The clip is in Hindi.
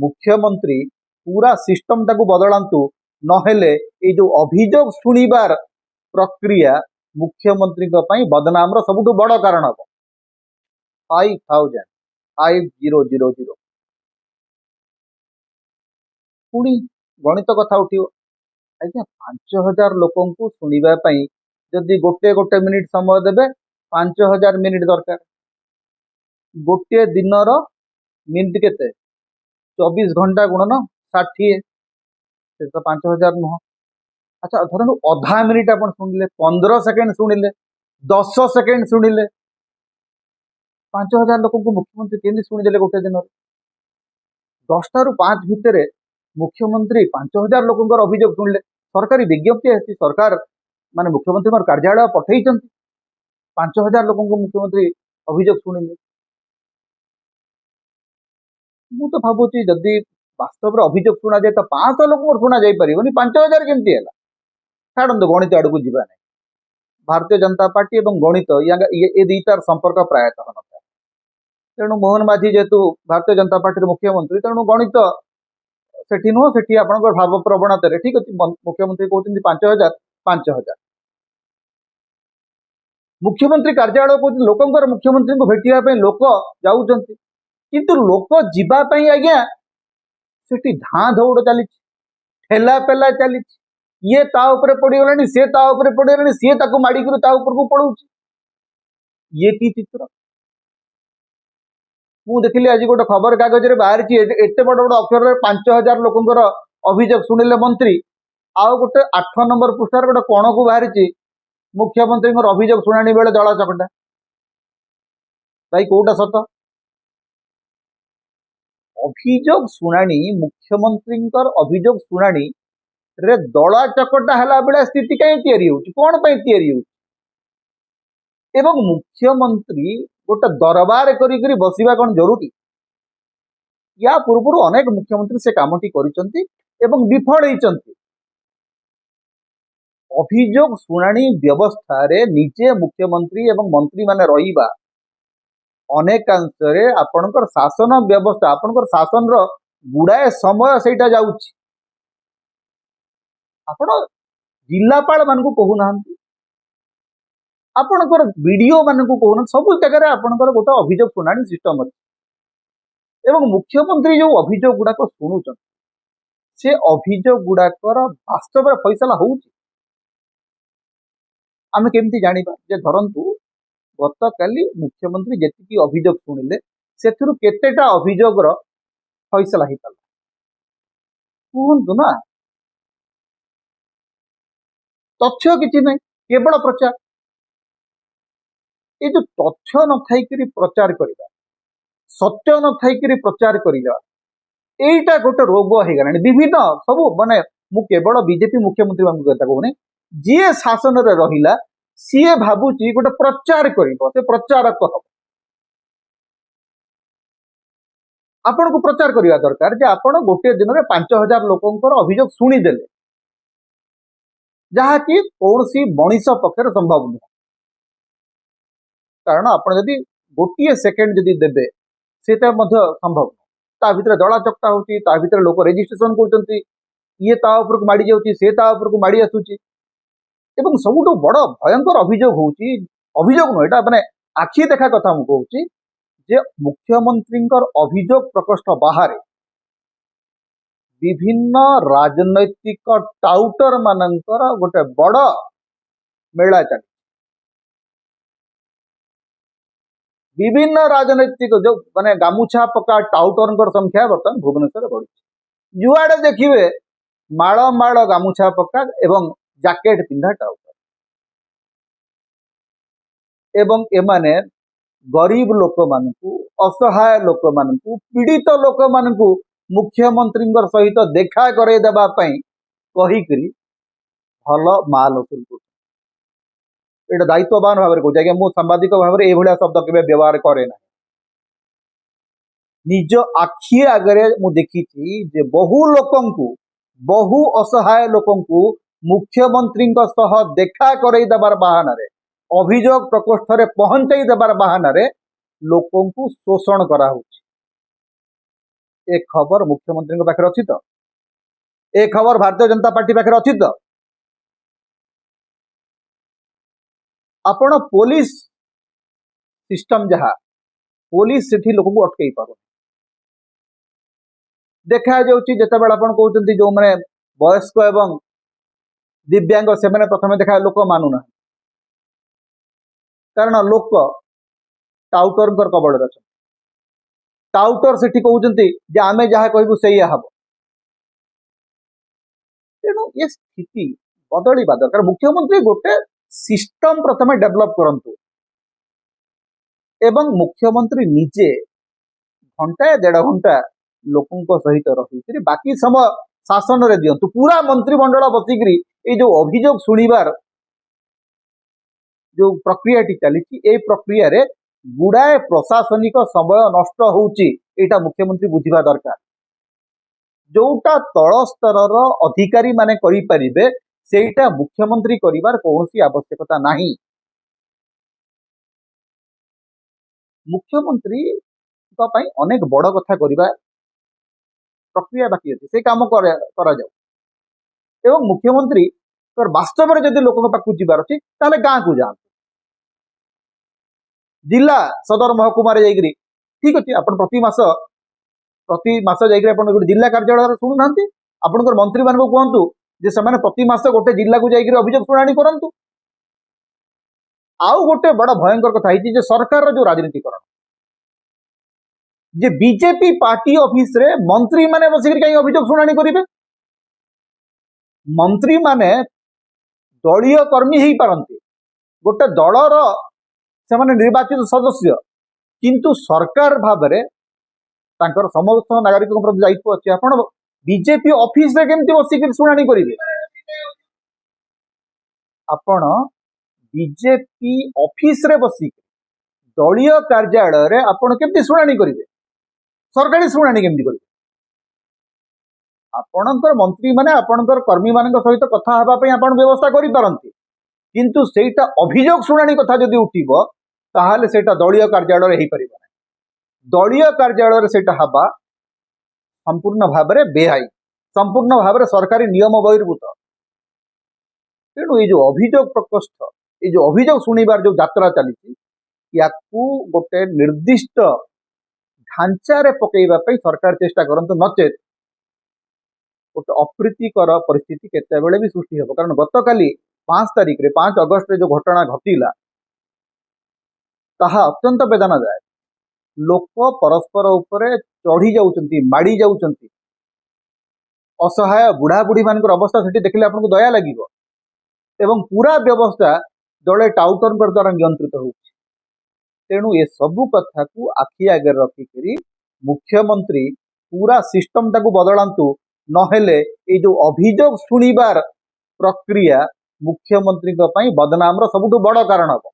मुख्यमंत्री पूरा सिस्टम टाकू बदलांतु नहेले ये जो अभियोग शुणिबार प्रक्रिया मुख्यमंत्री बदनाम सबुठु बड़ कारण हम 5000 पुणी गणित कथा उठो आज्ञा 5000 लोक शुणा जदि गोटे गोटे मिनिट समय देवे 5000 मिनिट दरकार गोटे दिनर मिनिट केते 24 घंटा गुणन 60 से तो 5000 नुह। अच्छा धर अधा मिनिट आप शुणिले 15 सेकेंड शुणिले 10 सेकेंड शुणिले 5000 लोक मुख्यमंत्री केमी शुणीदे गोटे दिन 10 ରୁ 5 भितर मुख्यमंत्री 5000 लोक अभियोग शुणिले सरकारी विज्ञप्ति आसी सरकार माने मुख्यमंत्री कार्यालय पठई 5000 लोक मुख्यमंत्री अभियोग शुणिले मु तो भावुची जदि वास्तव में अभियोग शुणा जाए तो 500 लोक शुणा जा पार 5000 केमती है छाड़ू गणित आड़ को जीवा नहीं भारतीय जनता पार्टी और गणित ये दुईटार संपर्क प्रायतः न था तेणु मोहन माझी जेहेतु भारतीय जनता पार्टी मुख्यमंत्री तेणु गणित सेठी नुह सेठी आपण भाव प्रवणता ठीक अच्छे मुख्यमंत्री कहते 5000 मुख्यमंत्री कार्यालय को लोकंर मुख्यमंत्री को भेटिया लोक जाऊँ किंतु लोक जीवाई आज्ञा सेठी धाँ दौड़ चली ठेला पेला चली ये ता उपरे पड़गला सी ता उपरे पड़गला सी माड़ी ता उपर को पड़ू ये की चित्र मु देखिली आज गोटे खबर कागज रे बाहर एत बड़ बड़ अक्षर 5000 लोकंर अभियोग शुणिले मंत्री आउ गोटे 8 नंबर पृष्ठार गोटे कण को बाहरी मुख्यमंत्री अभियोग शुणाणी बेले दला चकटा भाई कोटा सत अभियोग शुणाणी मुख्यमंत्री अभियोग शुणाणी रे दला चकटा है बेले स्थिति कहीं या कौन एवं मुख्यमंत्री गोटे दरबार करी बसिबा कौन जरूरी या पूर्व अनेक मुख्यमंत्री से कामटी करिसंती एवं विफल होइसंती अभियोग शुणाणी व्यवस्था रे निजे मुख्यमंत्री एवं मंत्री माने रहिबा अनेकांश आपणकर शासन व्यवस्था आपणकर शासन रो गुड़ाए समय सेटा जाउछि आपण जिलापाल मान कहूना आपणकर वीडियो मान कहूना सब जगह आपणकर गोटे अभियोग शुणाणी सिस्टम अच्छे एवं मुख्यमंत्री जो अभियोग गुड़ाक शुणुचन से अभियोग गुड़ाकर वास्तव फैसला हो आम केमती जानिबा जे धरंतु गत काली मुख्यमंत्री जेतिकी अभियोग शुणिले सेथिरु केतेटा अभियोगर फैसला ही पाला कहतु ना तथ्य किसी नहीं केवल प्रचार ये जो तथ्य न थाई प्रचार करवा सत्य न थाई प्रचार करवा यहीटा गोटे रोग हो गला विभिन्न सब माने मु केवल बीजेपी मुख्यमंत्री मान कथा कहूनी जी शासन रे रहिला सी भावुची गोटे प्रचार करिवो से प्रचारक हम आपण को प्रचार करवा दरकार जे आपण गोटे दिन में 5000 लोकंकर अभियोग शुणीदेले जहाँकि कौन सी मनीष पक्षर संभव नुह कारण आपड़ जदि गोटे सेकेंड जदि देवे से संभव ता भितर दला चकटा होती ता भितर लोक रेजिस्ट्रेशन कर ये ता ऊपर को माड़ी जाउची से ता ऊपर को माड़ी आसुची एवं सबुठु बड़ भयंकर अभियोग होउची अभियोग नुह एटा माने आखि देखा कथा मु कहूची जे मुख्यमंत्री अभियोग प्रकोष्ठ बाहर विभिन्न राजनैतिक टाउटर मानकर गोटे बड़ मेला चली विभिन्न राजनैतिक जो माने गामुछा पका टाउटर संख्या बर्तमान भुवनेश्वर बढ़ी जुआड़े देखिए माड़ माड़ गामुछा पका एवं जैकेट पिंधा टाउटर एवं एमाने गरीब लोक मानकु असहाय लोक मानकु पीड़ित लोक मानकु मुख्यमंत्री सहित देखा करे देबा पई कहिकरी भल माल वसूल कर एटा दायित्ववान भाव में कहे मु सांबादिक भाव में यह शब्द के व्यवहार करे ना निज आखि आगे मु देखी जे बहु लोकंकु बहु असहाय लोकंकु मुख्यमंत्री सह देखा करे देबार बहाना रे अभियोग प्रकोष्ठ रे पहुंचाई देबार बहाना रे लोकंकु शोषण करा होछि ए खबर मुख्यमंत्री पाखे अच्छी तो ए खबर भारतीय जनता पार्टी पाखे अच्छी तो आपण पुलिस सिस्टम जहाँ पुलिस से लोक को अटकई पार देखा जितेबाला कहते जो मैंने वयस्क एवं दिव्यांग से मैंने प्रथम देखा लोक मानुना कारण लोक टाउटर कबड़ अच्छा टाउटर से कहते आमे जहाँ कहूँ से हम तेणु ये स्थिति बदलवा दरकार मुख्यमंत्री गोटे सिस्टम प्रथम डेवलप करंतु एवं मुख्यमंत्री निजे घंटा 1.5 घंटा लोकों सहित रही बाकी समय शासन रे दियंतु पूरा मंत्रिमंडल बसिकी ये जो अभियोग शुणिबार जो प्रक्रिया चली प्रक्रिया रे गुड़ाए प्रशासनिक समय नष्ट होउची एटा मुख्यमंत्री बुझिबा दरकार जोटा तल स्तर अधिकारी माने करि परिबे सेटा मुख्यमंत्री करिवार कोनोसी आवश्यकता नाही मुख्यमंत्री अनेक बड़ कथा करवा प्रक्रिया बाकी अच्छे से काम करा जाऊ एवं मुख्यमंत्री वास्तव में जदि लोक पाक जीवार अच्छी ताले गाँ को जातु जिला सदर महकुमार जाइए ठीक अच्छे आप प्रति मास जाइए जिला कार्यालय शुणुना आपंकर मंत्री मान कहतु जे से प्रति मास गोटे जिला को जाइए अभियोग शुणाणी करूँ आउ गोटे बड़ भयंकर कथा है सरकार जो राजनीतिकरण जे बीजेपी पार्टी ऑफिस रे मंत्री माने बसिक कहीं अभियोग शुणाणी करेंगे मंत्री माने दलीय कर्मी ही पारंती गोटे दलर से माने निर्वाचित सदस्य किंतु सरकार भाव में तांकर समस्त नागरिकों प्रति दायित्व अच्छे आपण बीजेपी ऑफिस रे केमती बसिक शुणाणी करेंगे आपण बीजेपी ऑफिस रे बसिक दलीय कार्यालय रे आपण केमती शुणाणी करेंगे सरकारी शुणाणी केमती करेंगे आपणकर मंत्री माने आपणकर कर्मी मान सहित कथा हेबा पई आपण व्यवस्था करि पारंती किंतु सेटा अभियोग शुणाणी कथा जदि उठिबो ताहाले सेटा दलीय कार्यालय रे ही परिबो दलीय कार्यालय रे सेटा हबा संपूर्ण भाव में बेआईन संपूर्ण भाव में सरकारी नियम बहिर्भूत तेणु ये जो अभियोग प्रकोष्ठ ये जो अभियोग शुणिबार जो यात्रा चली या गोटे निर्दिष्ट ढांचारे पकईवा सरकार चेष्टा करंतु नचेत गोटे अप्रीतिकर परिस्थिति केतेबेले भी सृष्टि हो कारण गतकाली 5 तारिख रे 5 अगस्त रे जो घटना घटिला ताहा अत्यंत वेदनादायक लोक परस्पर उपरे चढ़ी जाउचंती माड़ी जाउचंती असहाय बुढ़ा बुढ़ी मान अवस्था से देखले आपको दया लगिवो एवं पूरा व्यवस्था दले टाउटन द्वारा नियंत्रित हो तेणु ये सबू कथा को आखि आगे रखिक मुख्यमंत्री पूरा सिस्टम टाକୁ बदलांतु नहेले ये जो अभियोग शुणिबार प्रक्रिया मुख्यमंत्री बदनाम सबुठु बड़ कारण हम